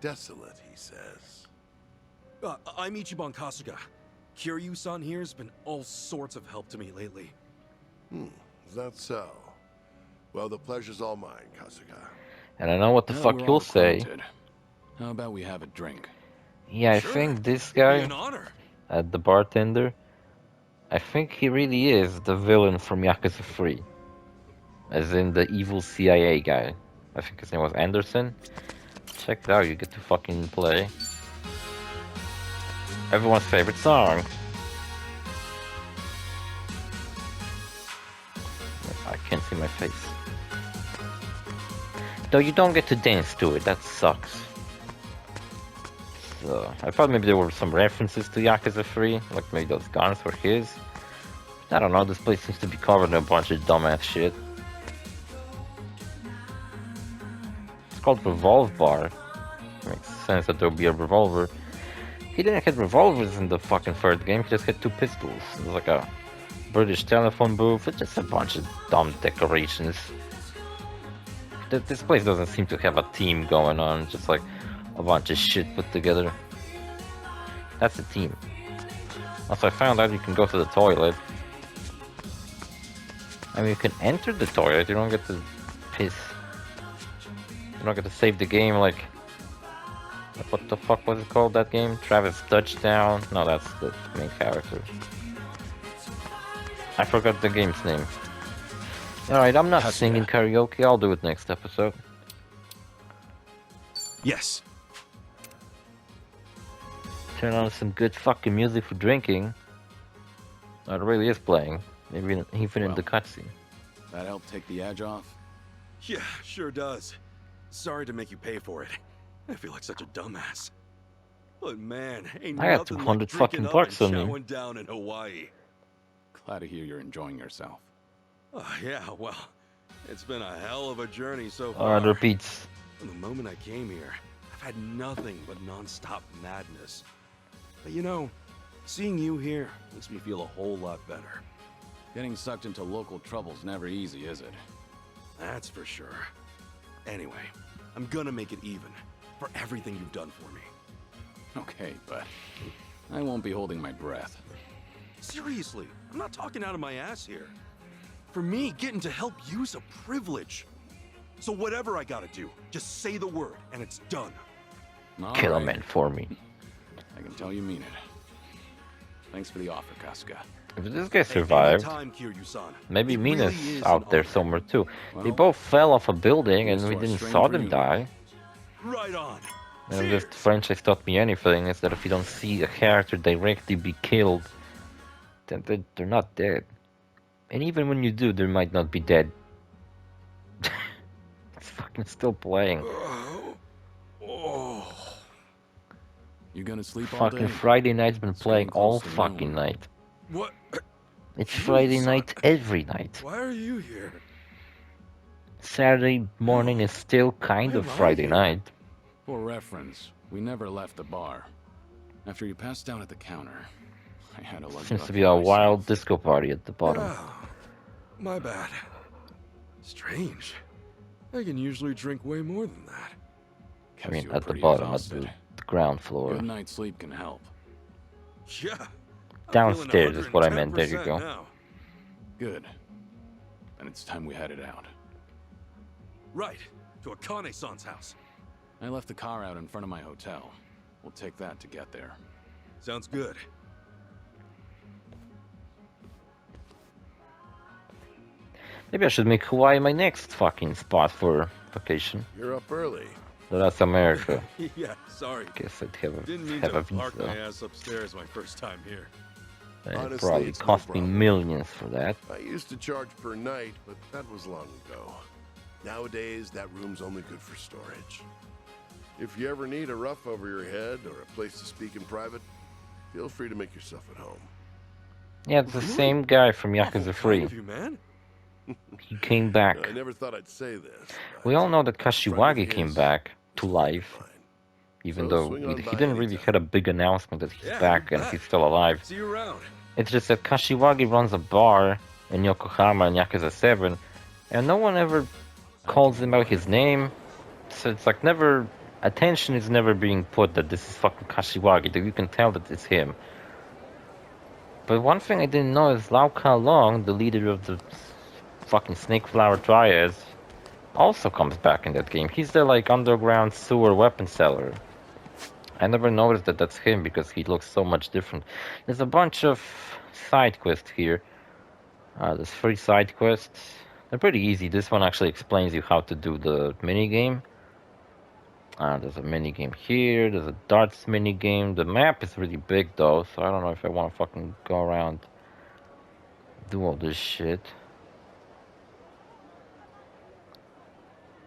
Desolate, he says. I'm Ichiban Kasuga. Kiryu-san here's been all sorts of help to me lately. Is that so? Well, the pleasure's all mine, Kasuga. And I know what the Now that fuck we're all you'll say. acquainted, how about we have a drink? Yeah, I Sure, think this it'd be guy, an honor. the bartender, I think he really is the villain from Yakuza 3. As in the evil CIA guy. I think his name was Anderson. Check it out, you get to fucking play everyone's favorite song. I can't see my face. Though you don't get to dance to it, that sucks. So, I thought maybe there were some references to Yakuza 3, like maybe those guns were his. I don't know, this place seems to be covered in a bunch of dumbass shit. It's called Revolve Bar. Makes sense that there'll be a revolver. He didn't hit revolvers in the fucking third game, he just hit 2 pistols. It was like a British telephone booth, it's just a bunch of dumb decorations. This place doesn't seem to have a theme going on, it's just like a bunch of shit put together. That's the team. Also, I found out you can go to the toilet. I mean, you can enter the toilet, you don't get to piss. You don't get to save the game like what the fuck was it called, that game? Travis Touchdown? No, that's the main character. I forgot the game's name. Alright, I'm not singing karaoke, I'll do it next episode. Yes. Turn on some good fucking music for drinking. Oh, it really is playing. Maybe even in the cutscene. That help take the edge off? Yeah, sure does. Sorry to make you pay for it. I feel like such a dumbass. But man, ain't I got nothing 200 like fucking drinking up bucks and on me. chowing down in Hawaii. Glad to hear you're enjoying yourself. Yeah, well, it's been a hell of a journey so far. Alright, repeats. From the moment I came here, I've had nothing but non-stop madness. But you know, seeing you here makes me feel a whole lot better. Getting sucked into local trouble's never easy, is it? That's for sure. Anyway, I'm gonna make it even for everything you've done for me. Okay, but I won't be holding my breath. Seriously, I'm not talking out of my ass here. For me, getting to help you's a privilege. So whatever I gotta do, just say the word and it's done. All Kill a right. man for me. I can tell you mean it. Thanks for the offer, Casca. If this guy Hey, survived, anytime, Kiryu-san. maybe It Mina's really is out an there honor. somewhere too. They Well, both fell off a building here's and we to our didn't strange saw them reunion. die. Right on. And if this Cheers. franchise taught me anything, is that if you don't see a character directly be killed, then they're not dead. And even when you do, they might not be dead. It's fucking still playing. Oh. You gonna sleep all Fucking day? Friday night's been It's playing getting all close to fucking noon. night. What? It's You, Friday son. night every night. Why are you here? Saturday morning is still kind Why of am I Friday here? night. For reference, we never left the bar. After you passed out at the counter, I had to lug Seems you to up be here a wild myself. disco party at the bottom. Oh, my bad. Strange. I can usually drink way more than that. I Guess mean, you were at the pretty bottom, exhausted. at the ground floor. Good night's sleep can help. Yeah. I'm Downstairs feeling is what I meant. There you 110% go. now. Good. And it's time we headed out. Right. To Akane-san's house. I left the car out in front of my hotel. We'll take that to get there. Sounds good. Maybe I should make Hawaii my next fucking spot for vacation. You're up early. So that's America. Yeah, sorry. Guess I'd have Didn't mean a to park my visa. ass upstairs my first time here. It Honestly, probably it's no cost me problem. millions for that. I used to charge per night, but that was long ago. Nowadays, that room's only good for storage. If you ever need a roof over your head or a place to speak in private, feel free to make yourself at home. Yeah, it's the Really? same guy from Awful Yakuza kind 3. of you, man. He came back. I never thought I'd say this. We all know that friend Kashiwagi of came his back to is life, fine. even So though swing he on by didn't really anytime. had a big announcement that he's Yeah, back you and bet. he's still alive. See you around. It's just that Kashiwagi runs a bar in Yokohama in Yakuza 7, and no one ever calls him out his name. So it's like never, attention is never being put that this is fucking Kashiwagi, that you can tell that it's him. But one thing I didn't know is Lau Ka Long, the leader of the fucking Snake Flower Triads, also comes back in that game. He's the like underground sewer weapon seller. I never noticed that that's him because he looks so much different. There's a bunch of side quests here. There's 3 side quests. They're pretty easy. This one actually explains you how to do the mini game. There's a mini game here. There's a darts mini game. The map is really big though, so I don't know if I want to fucking go around do all this shit.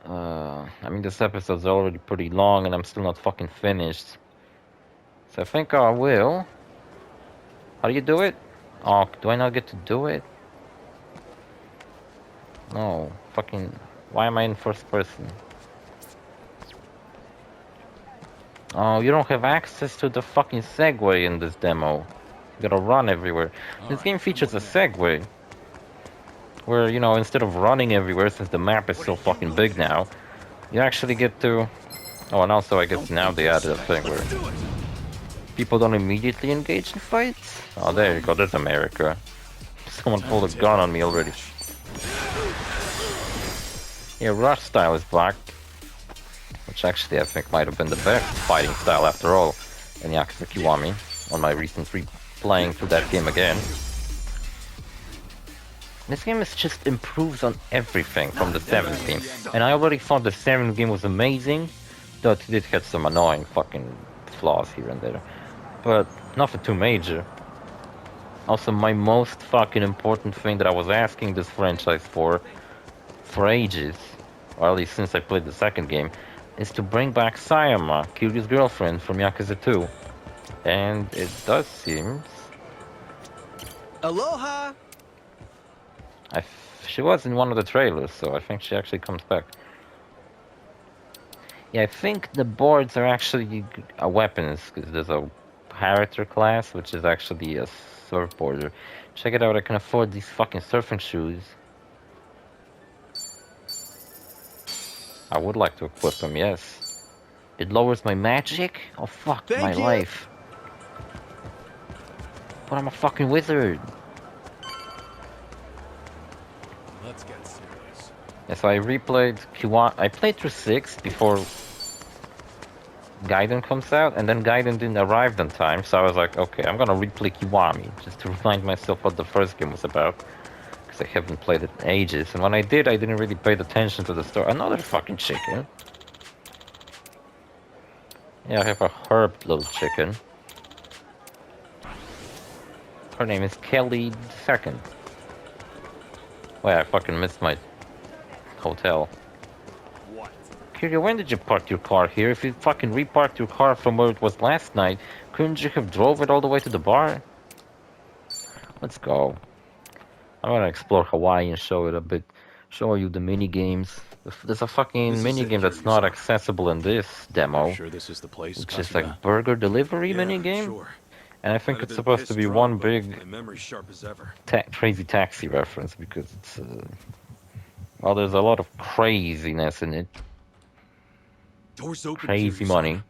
I mean, this episode's already pretty long and I'm still not fucking finished. So I think I will. How do you do it? Oh, do I not get to do it? No. Fucking... Why am I in first person? Oh, you don't have access to the fucking Segway in this demo. You gotta run everywhere. This game features a Segway. Where, you know, instead of running everywhere, since the map is so fucking big now, you actually get to... Oh, and also I guess now they added a thing where people don't immediately engage in fights. Oh, there you go, that's America. Someone pulled a gun on me already. Yeah, Rush style is black. Which actually I think might have been the best fighting style after all in Yakuza Kiwami, on my recent replaying through that game again. This game is just improves on everything from the 7th game. And I already thought the 7th game was amazing, though it did have some annoying fucking flaws here and there. But nothing too major. Also, my most fucking important thing that I was asking this franchise for ages, or at least since I played the 2nd game, is to bring back Sayama, Kiryu's girlfriend from Yakuza 2. And it does seem... Aloha! She was in one of the trailers, so I think she actually comes back. Yeah, I think the boards are actually weapons, because there's a character class, which is actually a surfboarder. Check it out, I can afford these fucking surfing shoes. I would like to equip him, yes. It lowers my magic? Oh fuck my Thank you. life. But I'm a fucking wizard. Let's get serious. Yes, I replayed Q1. I played through 6 before Gaiden comes out, and then Gaiden didn't arrive in time, so I was like, okay, I'm gonna replay Kiwami, just to remind myself what the first game was about. Because I haven't played it in ages, and when I did, I didn't really pay attention to the story. Another fucking chicken. Yeah, I have a herb little chicken. Her name is Kelly II. Wait, I fucking missed my hotel. What? Kiryu, when did you park your car here? If you fucking reparked your car from where it was last night, couldn't you have drove it all the way to the bar? Let's go. I'm gonna explore Hawaii and show it a bit. Show you the mini games. There's a fucking This is mini it, game that's Kiryu-san. not accessible in this demo, Sure this is the place, which is Kasuga? like burger delivery Yeah, mini game. Sure. And I think Might have it's been supposed to pissed be drunk, one but big my memory's sharp as ever. crazy taxi reference because it's well, there's a lot of craziness in it. Doors open. Crazy Kiryu-san. money.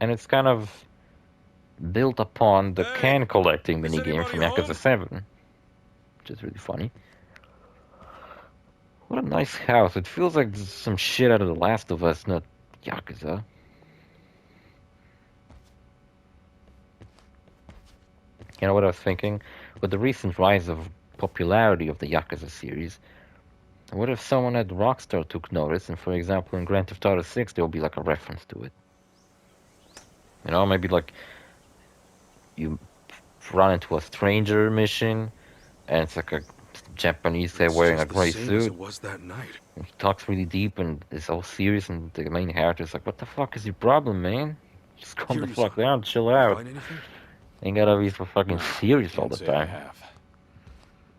And it's kind of built upon the Hey, can collecting is minigame from anybody Yakuza home? 7, which is really funny. What a nice house. It feels like some shit out of The Last of Us, not Yakuza. You know what I was thinking? With the recent rise of popularity of the Yakuza series, what if someone at Rockstar took notice and, for example, in Grand Theft Auto 6 there will be like a reference to it? You know, maybe like you run into a stranger mission and it's like a Japanese guy It's wearing a just the gray same as suit. it was that night. And he talks really deep and is all serious, and the main character's like, what the fuck is your problem, man? Just calm the Kiryu-san, fuck down, chill you out. find anything? Ain't gotta be so fucking serious all Can't the say I time. have.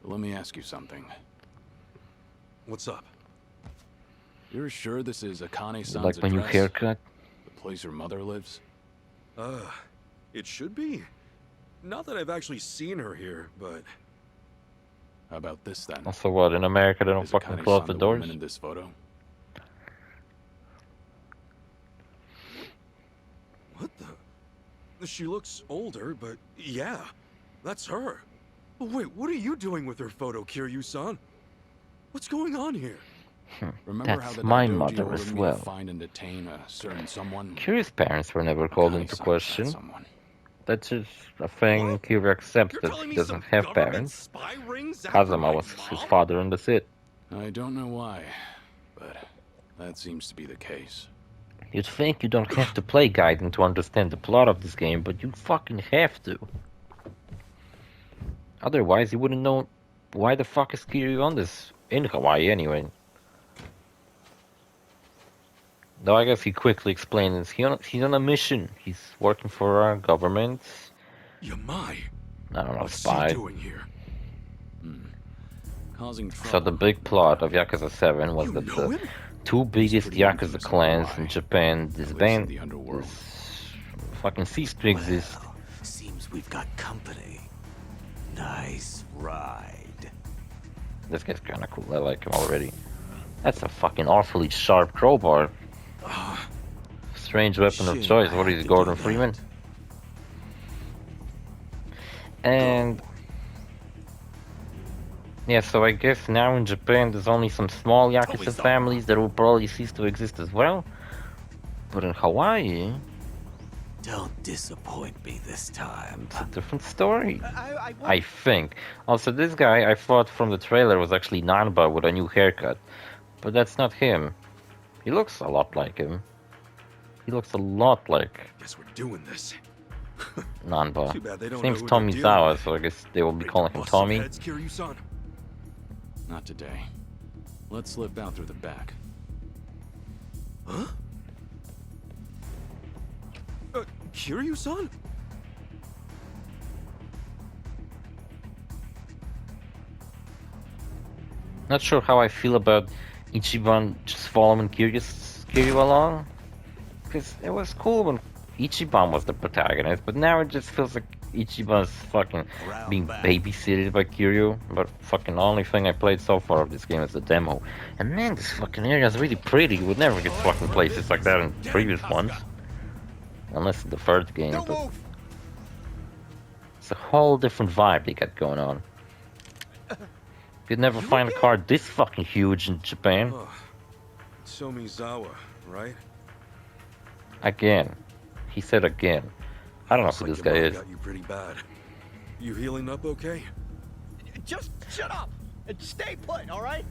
But let me ask you something. What's up? You're sure this is Akane-san's Like my new address? haircut? The place her mother lives? It should be. Not that I've actually seen her here, but How about this then? Also what, in America they don't Is fucking Akane-san close the the doors? woman in this photo? what the? She looks older, but yeah, that's her. Wait, what are you doing with her photo, Kiryu-san? What's going on here? Remember how That's the my Daidoji mother ordered as me well. to find and detain a certain someone? Curious parents were never called into Akane-san is that question. someone. That's just a thing What? Kiryu accepts You're that telling he me doesn't some have government parents. spy rings after Kazama my was his mom? father and that's it. I don't know why, but that seems to be the case. You'd think you don't have to play Gaiden to understand the plot of this game, but you fucking have to. Otherwise, you wouldn't know why the fuck is Kiryu on this in Hawaii anyway. Though I guess he quickly explains he's on a mission. He's working for our government. Yamai, I don't know, what's spy. he doing here? Causing trouble. So the big plot of Yakuza 7 was You that know the him? two biggest pretty Yakuza infamous in clans Hawaii. in Japan Lives in disbanded. the underworld. Fucking ceased to exist. Well, seems we've got company. Nice ride. This guy's kinda cool. I like him already. That's a fucking awfully sharp crowbar. Strange weapon of Shit, choice. I What had is to Gordon do Freeman? that. And yeah, so I guess now in Japan there's only some small Yakuza something. families that will probably cease to exist as well. But in Hawaii, Don't disappoint me this time. it's a different story. I I think. Also, this guy I thought from the trailer was actually Nanba with a new haircut, but that's not him. He looks a lot like him. He looks a lot like Guess we're doing this. Nanba. Too bad they don't His name's know who they're dealing Tomizawa, with. so I guess they will be Ready to calling him bust some Tommy. heads, Kiryu-san? Not today. Let's slip out through the back. Huh? Kiryu-san? Not sure how I feel about Ichiban just following Kiryu along. Because it was cool when Ichiban was the protagonist, but now it just feels like Ichiban's fucking Round being back. babysitted by Kiryu, but fucking the only thing I played so far of this game is the demo. And man, this fucking area is really pretty. You would never get fucking places like that in previous ones. Unless in the third game, Don't but move. it's a whole different vibe they got going on. You'd never find a car this fucking huge in Japan. Oh, Somizawa, right? Again. He said again. I don't know Looks who like this your guy mom is. got you pretty bad. You healing up okay? Just shut up and stay put, all right?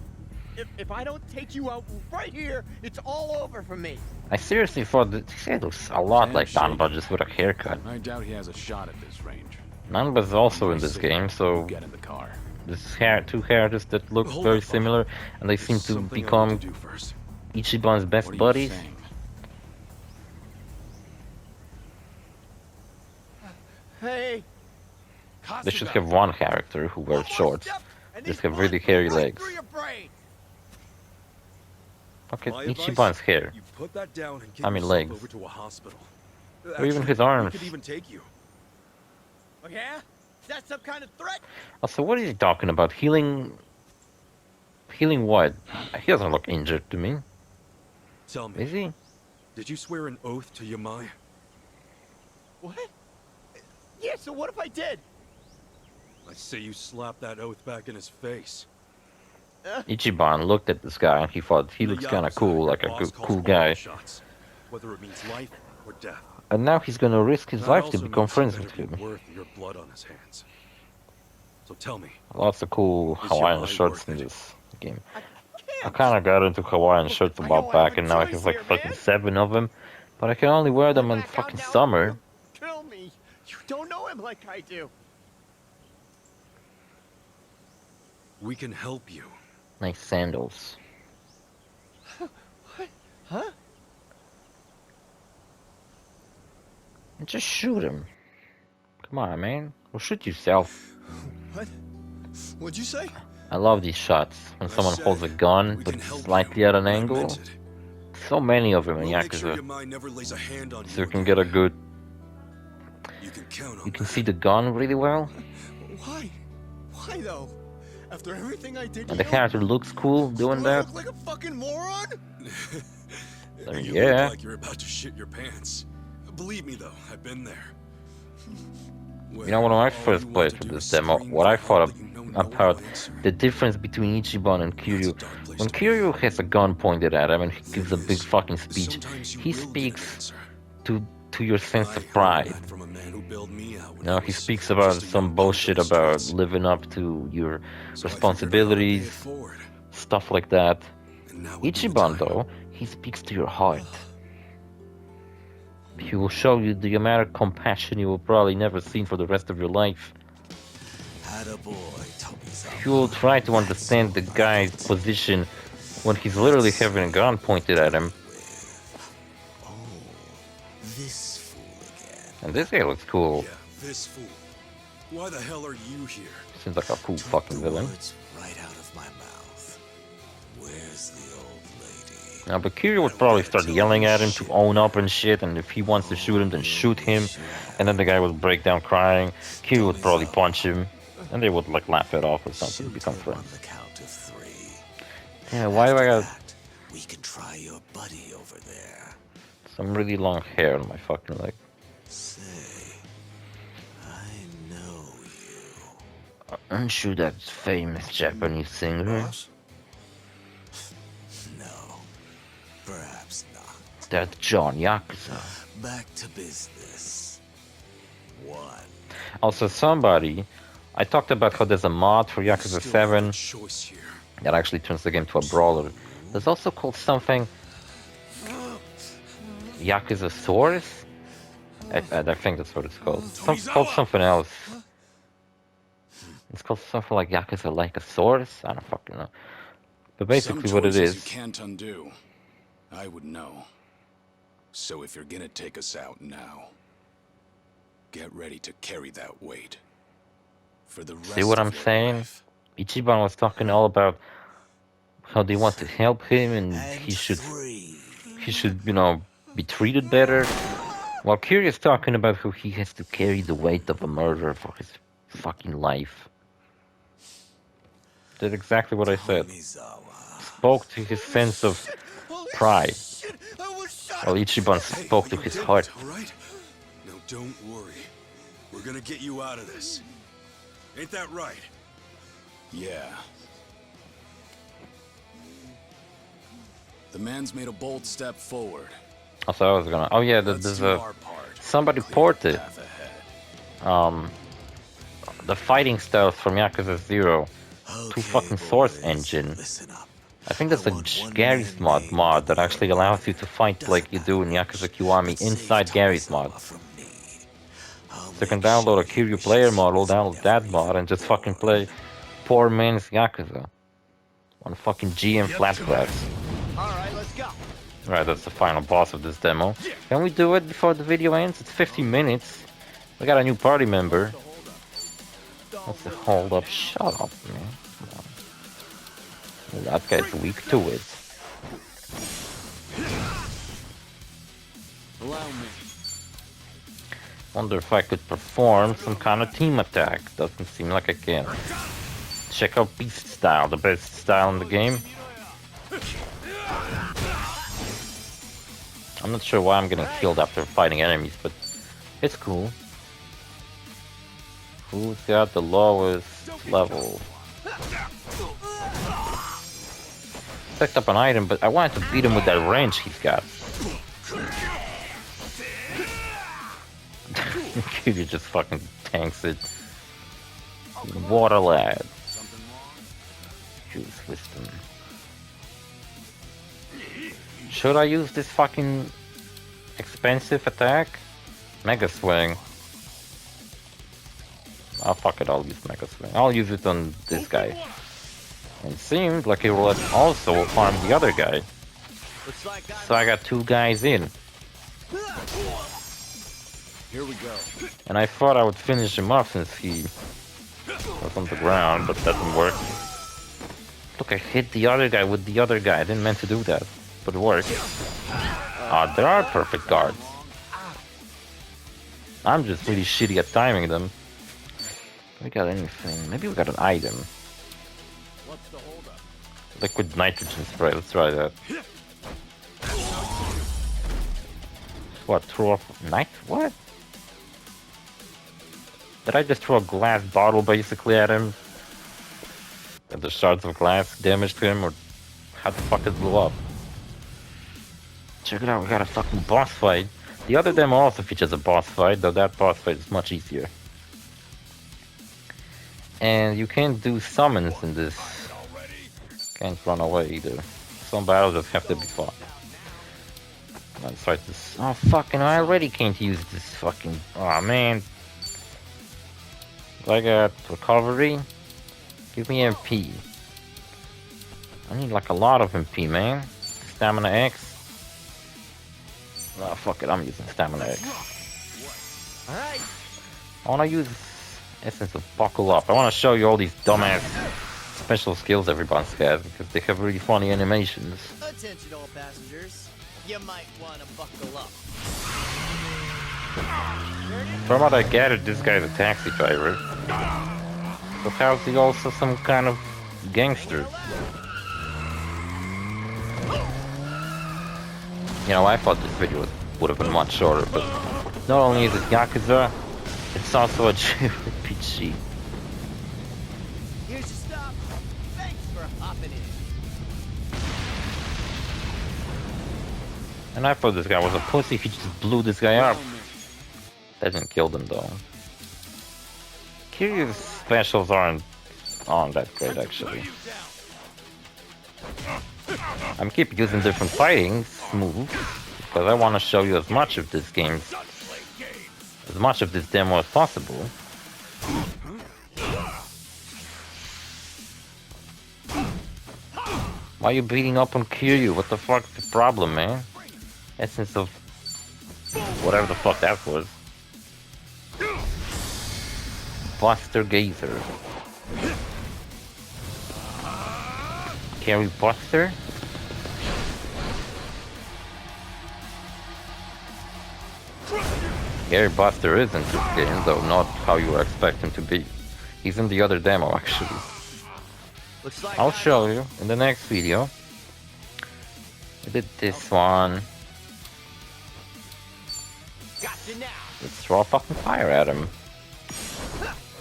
If I don't take you out right here, it's all over for me. I seriously thought that this guy looks a lot like Damn Danba, just with a haircut. I doubt he has a shot at this range. Nanba's also in this Say, game, so get in the car. this is two characters that look Hold very up, similar, and they There's seem to something I need become to do first. Ichiban's best What are you buddies. saying? Hey. They should have one character who wears shorts. Just have really hairy legs. Look at My advice? Ichiban's hair. You put that down and get I mean yourself legs. over to a hospital. Or even his we arms. could even take you. Oh, yeah? That's some kind of threat? Also, what is he talking about? Healing... Healing what? He doesn't look injured to me. Tell me, Is he? did you swear an oath to Yamai? What? Yeah, so what if I did? I say you slap that oath back in his face. Ichiban looked at this guy and he thought he The looks kind of Yakuza, cool, like a boss good, calls cool for all guy. shots, whether it means life or death. And now he's gonna risk his That life to also become means friends you with better him. be worth your blood on his hands. So tell me, Lots of cool Is Hawaiian Yamai shirts worth in it? this game. I Can't. kind of got into Hawaiian shirts a I while don't back, have and a now I choice have like here, fucking man. 7 of them. But I can only wear them in Back out fucking now, summer. you'll Kill me. You don't know him like I do. we can help you. Nice sandals. What? Huh? And just shoot him. Come on, man. Or shoot yourself. What? What'd you say? I love these shots. When I someone said, holds a gun, we but can help slightly you. at an I angle. meant it. So many of them in We'll make sure Yakuza. Yamai never lays a hand on So you can again. get a good... You can count on You can that. see the gun really well. Why? Why though? After everything I did, And the character looks cool doing do I that. look like a fucking moron? I mean, You yeah. look like you're about to shit your pants. Believe me though, I've been there. You know, when I first played through this demo, what I thought about the difference between Ichiban and Kiryu. When Kiryu has a gun pointed at him and he gives a big fucking speech, he speaks to your sense of pride. You know, he speaks about some bullshit about living up to your responsibilities, stuff like that. Ichiban, though, he speaks to your heart. He will show you the amount of compassion you will probably never see for the rest of your life. He will try to understand the guy's position when he's literally having a gun pointed at him. This fool again. And this guy looks cool. Yeah, this fool. Why the hell are you here? Seems like a cool fucking villain. Words right out of my mouth. Where's the old lady? Now, but Kiryu would probably start yelling at him to own up and shit, and if he wants to shoot him, then shoot him. And then the guy would break down crying. Kiryu would probably punch him, and they would like laugh it off or something to become Shoot him friends. on the count of 3. Yeah, why do I got That, we can try your buddy over there. some really long hair on my fucking leg? Say, I know you. Aren't you that famous Japanese singer? No, perhaps not. That John Yakuza. Back to business. 1. Also, I talked about how there's a mod for Yakuza 7 Choice here. that actually turns the game to a brawler. There's also called something Yakuza Source? I think that's what it's called. It's called something else. It's called something like Yakuza like a source? I don't fucking know. But basically what it Some choices is, you can't undo. I would know. So if you're gonna take us out now, get ready to carry that weight. For the rest see what of I'm your saying? life. Ichiban was talking all about how they want to help him and And he should 3. you know, be treated better. While Kiryu's talking about how he has to carry the weight of a murderer for his fucking life. Did exactly what I said. Spoke to his sense of pride. While Ichiban spoke to his heart. All right? Now don't worry. We're gonna get you out of this. Ain't that right? Yeah. The man's made a bold step forward. Also, I was gonna. Oh yeah, Let's there's do a. our part. Somebody Clear the ported path ahead. the fighting styles from Yakuza 0 to fucking Source Engine. Listen up. I think that's a Gary's mod that actually allows you to fight like you do in Yakuza Kiwami inside Gary's mod. So you can download a Kiryu player model, download that mod, and just fucking play poor man's Yakuza on fucking GM flashbacks. All right, let's go. Right, that's the final boss of this demo. Can we do it before the video ends? It's 15 minutes. We got a new party member. What's the hold up? Shut up, man. Come on. Well, that guy's weak to it. Allow me. Wonder if I could perform some kind of team attack. Doesn't seem like I can. Check out Beast Style, the best style in the game. I'm not sure why I'm getting killed after fighting enemies, but it's cool. Who's got the lowest level? Picked up an item, but I wanted to beat him with that range he's got. Kiryu just fucking tanks it. Water lad. Use wisdom. Should I use this fucking expensive attack? Mega Swing. Oh fuck it, I'll use Mega Swing. I'll use it on this guy. It seemed like it would also harm the other guy. So I got two guys in. Here we go. And I thought I would finish him off since he was on the ground, but that didn't work. Look, I hit the other guy with the other guy. I didn't mean to do that, but it worked. Ah, there are perfect guards. I'm just really shitty at timing them. We got anything? Maybe we got an item. What's the holdup? Liquid nitrogen spray. Let's try that. What? Throw off night? What? Did I just throw a glass bottle basically at him? And the shards of glass damaged him, or how the fuck it blew up? Check it out, we got a fucking boss fight. The other demo also features a boss fight, though that boss fight is much easier. And you can't do summons in this. Can't run away either. Some battles just have to be fought. Let's try this. Oh fucking! I already can't use this fucking. Oh man. I got recovery. Give me MP. I need like a lot of MP, man. Stamina X. Oh fuck it! I'm using Stamina X. All right. I wanna use Essence of Buckle Up. I wanna show you all these dumbass special skills everyone's got because they have really funny animations. Attention, all passengers. You might want to buckle up. From what I gathered, this guy's a taxi driver. But how's he also some kind of gangster? You know, I thought this video would have been much shorter, but not only is it Yakuza, it's also a JRPG. Here's your stop. Thanks for hopping in. And I thought this guy was a pussy, he just blew this guy up. That didn't kill them though. Kiryu's specials aren't that great actually. I'm keep using different fighting moves because I want to show you as much of this game, as much of this demo as possible. Why are you beating up on Kiryu? What the fuck's the problem, man? Essence of whatever the fuck that was. Buster Gazer. Carry Buster? Gary Buster is in this game, though not how you expect him to be. He's in the other demo, actually. Looks like I'll show you in the next video. I did this one. Gotcha now. Let's throw a fucking fire at him.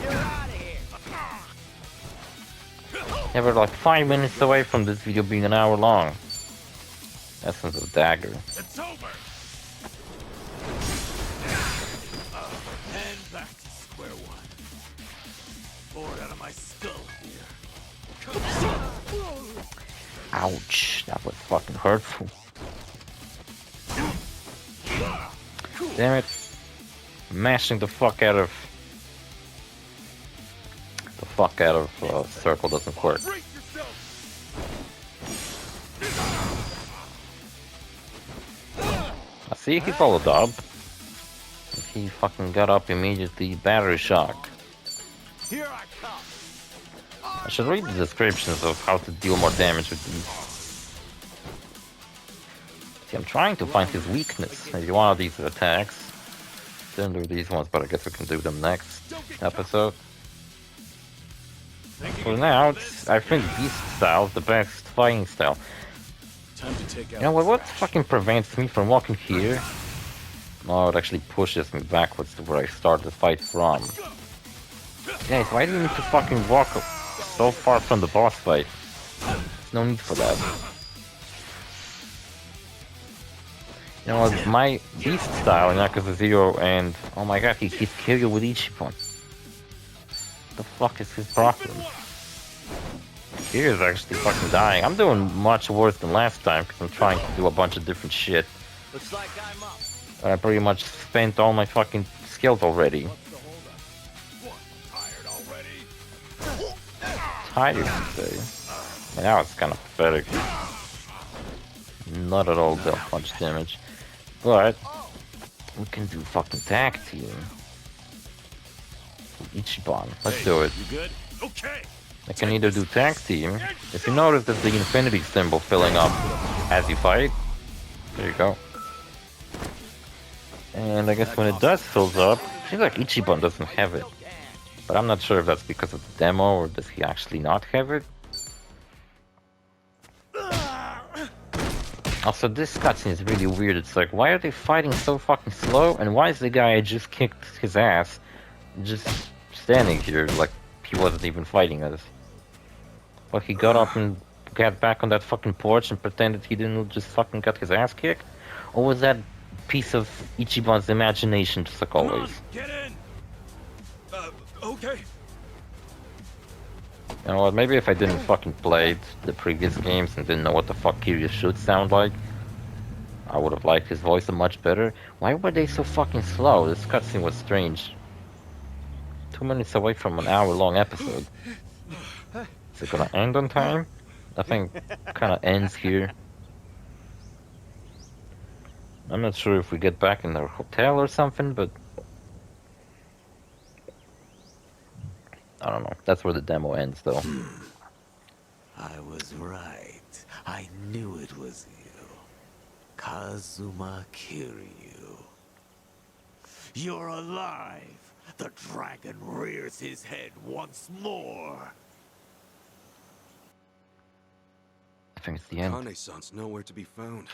You're out of here. Yeah, we're like 5 minutes away from this video being an hour long. Essence of Dagger. It's over. And back to square one. Bored out of my skull here. Ouch, that was fucking hurtful. Damn it. Mashing the fuck out of circle doesn't work. I see he followed up. He fucking got up immediately. Battery shock. Here I come. I should read the descriptions of how to deal more damage with these. See, I'm trying to find his weakness. Maybe one of these attacks. Didn't do these ones, but I guess we can do them next episode. For now, I think Beast style is the best fighting style. Time to take out You know what fucking prevents me from walking here? No, it actually pushes me backwards to where I start the fight from. Guys, why do you need to fucking walk so far from the boss fight? There's no need for that. You know what, my Beast style in Yakuza 0 and... Oh my god, he keeps killing you with Ichiban. What the fuck is his problem? He is actually fucking dying. I'm doing much worse than last time because I'm trying to do a bunch of different shit. Looks like I'm up. I pretty much spent all my fucking skills already. Tired already? Tired, you say? And now it's kind of pathetic. Not at all that much damage. But we can do fucking tag team. Ichiban. Let's do it. You good? Okay. I can either do tag team. If you notice that the infinity symbol filling up as you fight. There you go. And I guess when it does fills up, I feel like Ichiban doesn't have it. But I'm not sure if that's because of the demo or does he actually not have it. Also, this cutscene is really weird. It's like, why are they fighting so fucking slow? And why is the guy I just kicked his ass just standing here like he wasn't even fighting us? Well, he got up and got back on that fucking porch and pretended he didn't just fucking got his ass kicked? Or was that piece of Ichiban's imagination just like always? Get in. Okay. You know what, maybe if I didn't fucking play the previous games and didn't know what the fuck Kiryu should sound like, I would have liked his voice much better. Why were they so fucking slow? This cutscene was strange. 2 minutes away from an hour-long episode. Is it gonna end on time? I think kinda ends here. I'm not sure if we get back in our hotel or something, but... I don't know. That's where the demo ends, though. I was right. I knew it was you. Kazuma Kiryu. You're alive! The dragon rears his head once more! I think it's the end. Kane-san's nowhere to be found.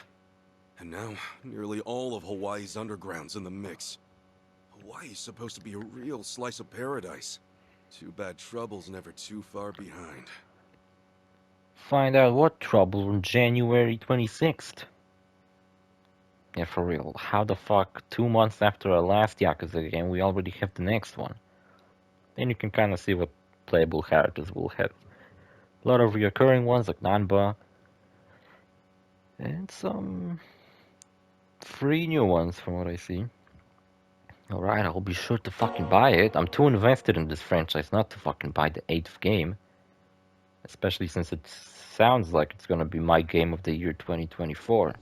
And now, nearly all of Hawaii's underground's in the mix. Hawaii's supposed to be a real slice of paradise. Too bad trouble's never too far behind. Find out what trouble on January 26th. Yeah, for real. How the fuck 2 months after our last Yakuza game we already have the next one? Then you can kind of see what playable characters we'll have. A lot of reoccurring ones like Nanba. And some 3 new ones from what I see. Alright, I'll be sure to fucking buy it. I'm too invested in this franchise not to fucking buy the 8th game. Especially since it sounds like it's gonna be my game of the year 2024.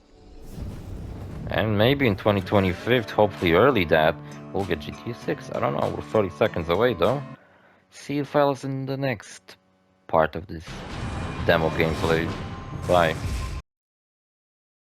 And maybe in 2025, hopefully early that, we'll get GTA 6. I don't know, we're 30 seconds away though. See you fellas in the next part of this demo gameplay. Bye.